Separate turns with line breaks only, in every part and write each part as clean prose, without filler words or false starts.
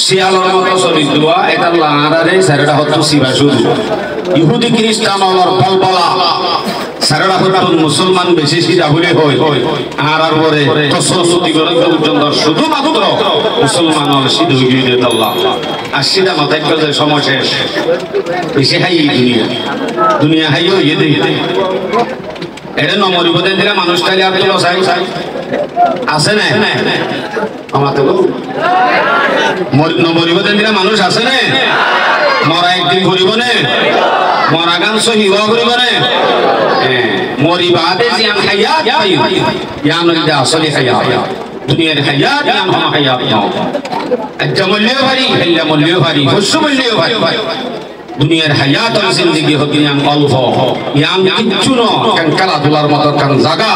শিয়ালর মতো চরিত্র এটা লাহারে সারেটা হতো শিবা শুরু ইহুদি খ্রিস্টান বলবলা সারেটা হতো মুসলমান বেশি সিধা হলে হয় আর পরে তসরসতি করে পর্যন্ত শুধুমাত্র মুসলমান সিধু গিয়ে দিত আল্লাহ আর সিধা মাথায় যে সময় শেষ বেশি হাই দুনিয়া দুনিয়া হাইও ইয়ে দেয় এটা নমরিবদের দিলে মানুষ খাইলে আর তুলো চাই আছে না আমার তো নমরিবদের দিলে মানুষ আছে না মরা একদিন করিব নে মরা গান সহিব করিব নে মরিবাদে জিয়ান হায়াত পাইব ইয়ান দা আসলে হায়াত দুনিয়ার হায়াত ইয়ান হম হায়াত নাও আচ্ছা মূল্য ভারী হেল্লা মূল্য ভারী হস্য মূল্য ভারী দুনিয়ার হায়াত আর জিন্দেগি হতে ইয়ান অল্প ইয়ান কিচ্ছু না কান খেলাধুলার মতো কান জাগা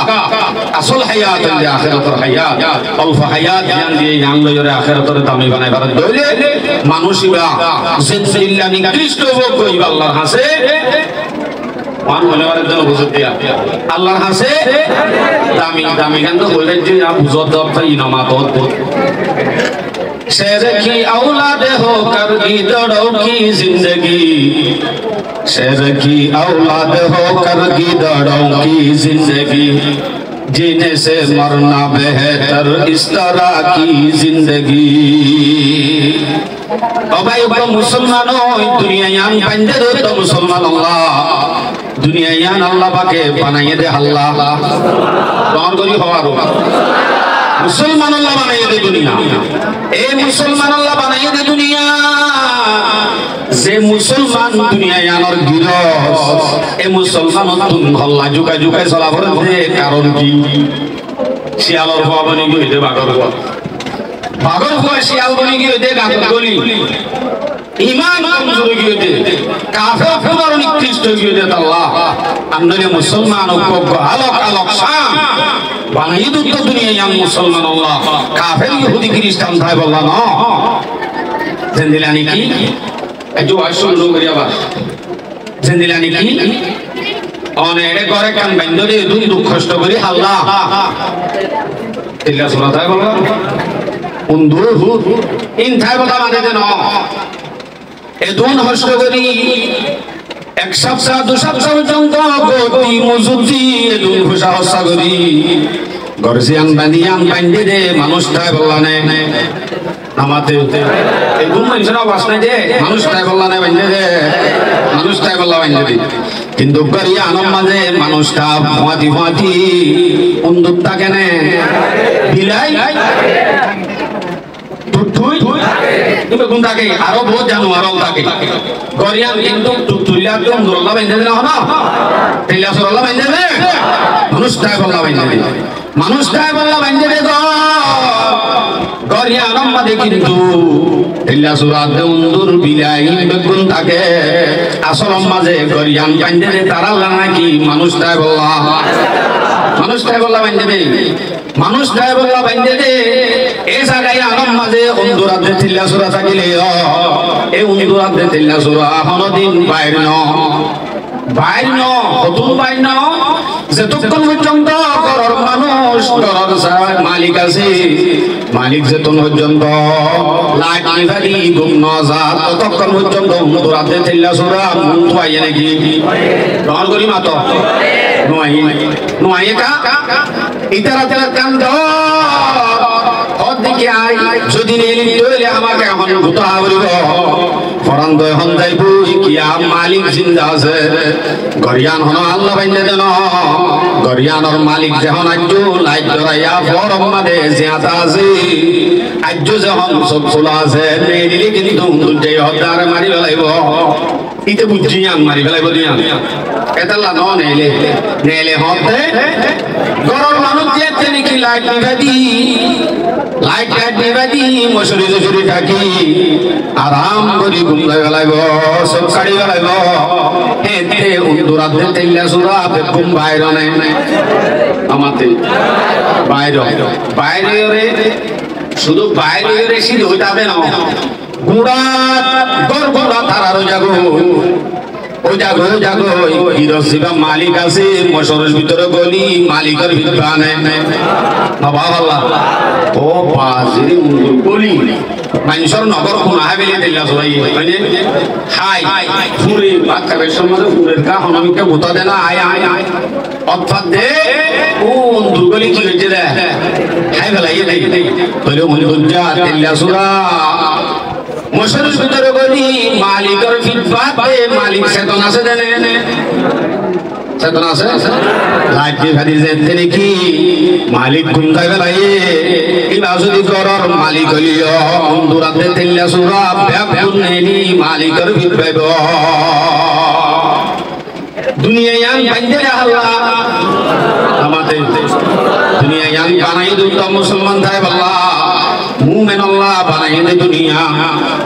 আসল হায়াত হইলে আখিরাতের হায়াত অল্প হায়াত ইয়ান দিয়ে ইয়ান লইরে আখিরাতের দামি বানাই ভারত দইলে মানুষিবা জিন্দিল্লাহ নিকৃষ্ট ভোগ কইবা আল্লাহর হাসে মান মনেবারের জন্য বুঝত দিয়া আল্লাহর হাসে দামি দামি গান তো বলে যে বুঝত তাই নামাত शेर की औलाद होकर गीदड़ों की जिंदगी शेर की औलाद होकर गीदड़ों की जिंदगी जीने से मरना बेहतर इस तरह की जिंदगी ओ भाई वो मुसलमानों दुनिया यान पंजे दो तो मुसलमान अल्लाह दुनिया यान अल्लाह पाके बनाए दे अल्लाह कौन करी हवारो मुसलमान अल्लाह बनाए दे दुनिया ए मुसलमान अल्लाह बनाए दे दुनिया जे मुसलमान दुनिया यानर गिरस ए मुसलमान तुम हल्ला जुका जुका चला भर दे कारण की শিয়ালর হওয়া বনি গিয়ে দে বাগর হওয়া শিয়াল বনি গিয়ে দে গাত গলি ঈমান কমজোর গিয়ে দে কাফের পুরো নিকৃষ্ট গিয়ে দে আল্লাহ আমনে মুসলমান ঐক্য আলোক আলোক শাম বানাই দুত দুনিয়া ইয়াম মুসলমান আল্লাহ কাফের ইহুদি খ্রিস্টান ভাই বললা না জিন্দিলানি কি এই যে আইসুল লোগরিয়া বাস জিন্দিলানি কি অনেরে করে কান বন্ধরে দুই দুঃখ কষ্ট করি আল্লাহ ইল্লা সুরা তাই বললা বন্ধু ইন তাই বলা মানে দেন এ দুন কষ্ট করি এক সপ্তাহ দু সপ্তাহ পর্যন্ত গতি মজুতি এ দুন খুশা হসা করি গরজিয়ান বানিয়ান বান্ধে দে মানুষটাই বললা নে নামাতে এই দুন মানুষের আওয়াজ নাই যে মানুষটাই বললা নে বান্ধে দে মানুষটাই বললা বান্ধে দে কিন্তু গরিয়া আনম মাঝে মানুষটা ফাঁতি ফাঁতি বন্ধুটা কেনে বিলাই তুই তুমি কোন থাকে আরো বহুত জানো আরো থাকে গরিয়ান কিন্তু তুইলা একদম দরলা বান্ধে না না তেলা সরলা বান্ধে দে মানুষটাই বললা বান্ধে দে মানুষটাই বললা বান্ধে দে গরিয়া আনম মাঝে কিন্তু তেলা সুরাতে উন্দুর বিলাই বেগুন থাকে আসল মাঝে গরিয়ান বান্ধে দে তারা নাকি মানুষটাই বললা বান্ধে দে মানুষটাই বললা বান্ধে দে এই জায়গায় আনম মাঝে উন্দুরাতে তেলা সুরা থাকিলে এই উন্দুরাতে তেলা সুরা হনদিন বাইর ন কতুন বাইর ন যতক্ষণ পর্যন্ত ঘরের মানুষ ঘরের মালিক আছে মালিক যেতন পর্যন্ত লাইট নিভারি ঘুম ন যা ততক্ষণ পর্যন্ত উন্দুরাতে তেলা সুরা মন থুয়াইয়ে নাকি গ্রহণ করি মাতো নোয়াই কা ইতারা তেলা কান্দ দিকে আই যদি নেলি তইলে আমাকে এখন গুতা বলিব ফরান্দ এখন যাইব কিয়া মালিক জিন্দা আছে গরিয়ান হন আল্লাহ বাইন্দে দেন গরিয়ানর মালিক যখন আজ্জু লাইট ধরাইয়া ফরম মাদে জিয়াতা আছে আজ্জু যখন সব খোলা আছে নেলি কিন্তু যে হদার মারি ফেলাইব ইতে বুঝি আন মারি ফেলাইব দিয়ান এতাল্লা ন নেলে হতে গরর মানুষ যেতে নাকি লাইট নিভাদি লাইট নিভাদি মশুরি থাকি আরাম করে ঘুমলাই বেলাইব সব কাড়ি বেলাইব হেতে উন্দুরাতে তেল্লা সুরা বেগুম বাইরে নাই আমাতে বাইরে শুধু বাইরে সিধ হইতাবে না গুড়া গড়গড়া তারারও যাগো ওই জাগো হিরোসিবা মালিক আছে মশরের ভিতরে গলি মালিকের ভিতরে বাবা আল্লাহ ও পাঁচের গলি মানুষের নগর কোন হাবিলে দিল্লা সবাই মানে হাই ফুরে বাচ্চাদের সমাজে ফুরের কা হনমিকে গোতা দেনা আয় আয় আয় অর্থাৎ দে কোন দুর্গলি কি হয়েছে রে হাই বেলাইয়ে দেই বলে মনে হজ্জা দিল্লা সুরা মশার ভিতরে বলি মালিকের ফিটফাট মালিক চেতন আছে দেনে চেতন আছে লাইটি ভাদি যেতে নাকি মালিক গুন্দাই বেলাইয়ে ইবা যদি করর মালিক হলিও অন্ধুরাতে তেল্লা সুরা ব্যাপুন নেনি মালিকের ফিটফাইব দুনিয়ায়ান বান্দে আল্লাহ আমাদের দুনিয়ায়ান বানাই দুটো মুসলমান তাই আল্লাহ মুমিন আল্লাহ বানাই দে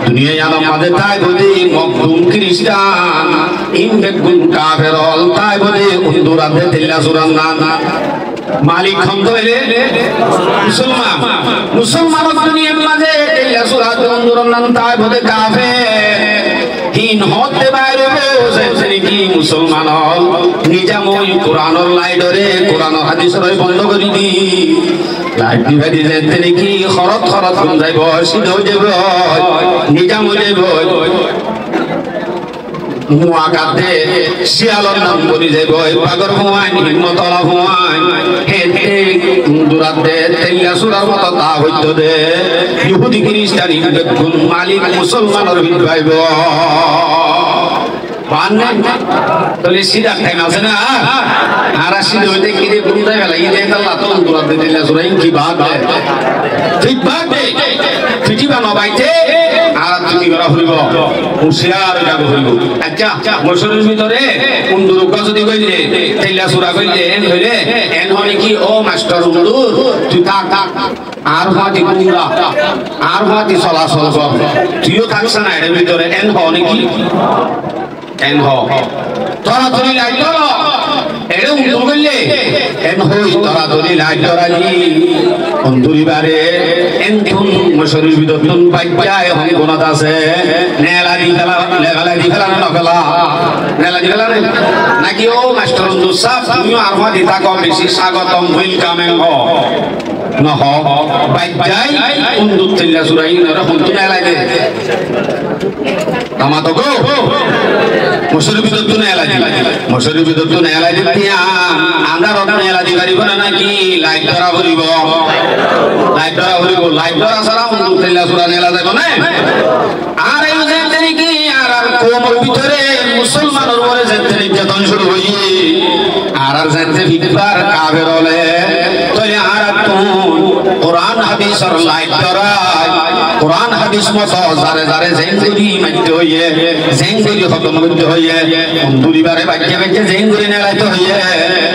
দুনিয়ায়ান আমাদের তাই বলি মকদুম খ্রিস্টান ইনবেগুন কাফেরল তাই বলি অন্ধুরাতে তেল্লা সুরা না মালিক খন্দ হইলে মুসলমান দুনিয়ার মাঝে তেল্লা সুরা অন্ধুরান নাম তাই বলি কাফের হিন হতে বাইরে কি মুসলমান হল নিজামই কোরআনের লাইডরে কোরআন হাদিসের বন্ধ করে দি লাইট দিবে দিলে তিনি কি খরত খরত কোন যাইব সিধা যাব নিজাম যাব মুআকাতে শিয়ালর নাম বলি যাব পাগর হুয়াইন হিম্মতলা হুয়াইন হেতে দুরাতে তেল্লা সুরার মত তা হইত দে ইহুদি খ্রিস্টান বেগুন মালিক মুসলমানের ভিত ভাইব বান্না তলে সিধা টাইম আছে না আর সিধা হইতে কি রে গুন্দাই বেলা ইদে আল্লাহ তো দুরাতে তেল্লা সুরা কি বাদ ঠিক বাদ ফিটিবা নবাইতে আর তুমি করা হইব হুশিয়ার যাব হইব আচ্ছা মশরের ভিতরে উন্দুরকা যদি কইলে তেল্লা সুরা কইলে এন হইলে এন হনি কি ও মাস্টার উন্দুর তুই থাক আর হাতি কুমড়া আর হাতি চলাচল কর তুইও থাকছ না এর ভিতরে এন হনি কি এন হ তোরা তুই লাইট কর এর উন্দুর কইলে এন হই তোরা তুই লাইট করালি অন্তরিবারে এন তুন মশরের ভিতর তুন বাইজায় হন কোনাত আছে নেলা দি ফেলা না ফেলা নেলা দি ফেলা নাকি ও মাস্টার উন্দুর সাহেব তুমিও আর হাতি থাকো বেশি স্বাগতম ওয়েলকামিং হ নহ বাইজাই উন্দুর তেল্লা সুরাই নরা হুনতু নেলাই দে তামা তো গো মশরের ভিতর তুন নেলাই দি মশরের ভিতর তুন নেলাই দিয়া আন্দার অন্য নেলা দি পারিব না নাকি লাইট ধরা ভরিব লাইট ধরা ভরিব লাইট ধরা ছাড়া উন্দুর তেল্লা সুরা নেলা যাবে না আর এই যেতে নাকি আর কোমর ভিতরে মুসলমানের উপরে যেতে নির্যাতন শুরু হই আর যেতে ফিটবার কাফের হলে তলে আর কোরআন হাদিসের লাইট ধরা কোরআন হাদিস মত জারে জারে জেঙ্গুরি মাইতে হইয়ে জেঙ্গুরি খতম করতে হইয়ে অন্ধুরিবারে বাক্যে বাক্যে জেঙ্গুরি নেলাইতে হইয়ে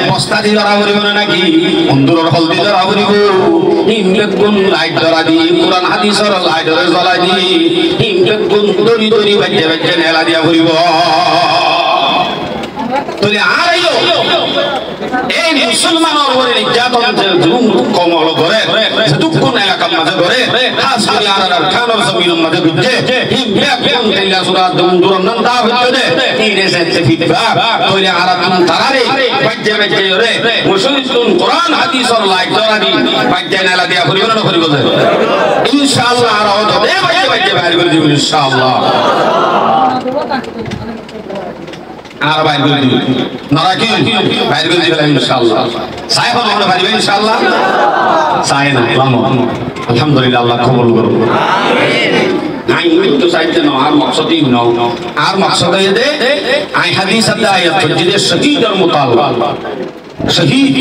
বস্তা দি ধরা করিব না নাকি অন্ধুরের হলদি ধরা করিব হিমবেগুন লাইট ধরা দি কোরআন হাদিসের লাইট ধরে জ্বলাই দি হিমবেগুন দড়ি দড়ি বাক্যে বাক্যে নেলা দিয়া করিব তলে আর এই মুসলমানের উপরে নির্যাতন যে জুলুম কমল করে দুঃখন এলাকার মাঝে করে খাস করে আর খানোর জমিনের মাঝে বুঝছে হিমবেগুন তেল্লা সুরা দুরন নন্দা হইতে ইনে সেতে ফিতবা তলে আর তারারে বাক্যে বাক্যে রে মুসলিম কোরআন হাদিসের লাইট ধরা দি বাক্যে নেলা দিয়া করিব না করিব ইনশাআল্লাহ আর হবে বাক্যে বাক্যে বাইর করে দিব ইনশাআল্লাহ আর বাইর করে দিব নাকি বাইর করে দিবেন ইনশাআল্লাহ সাহেব আমরা পারিবেন ইনশাআল্লাহ চাই না আলহামদুলিল্লাহ আল্লাহ কবুল করুন আমিন আই তো চাইতে না আর মকসদই না আর মকসদ দে আই হাদিস আয়াত যে শহীদের মুতাল্লা শহীদ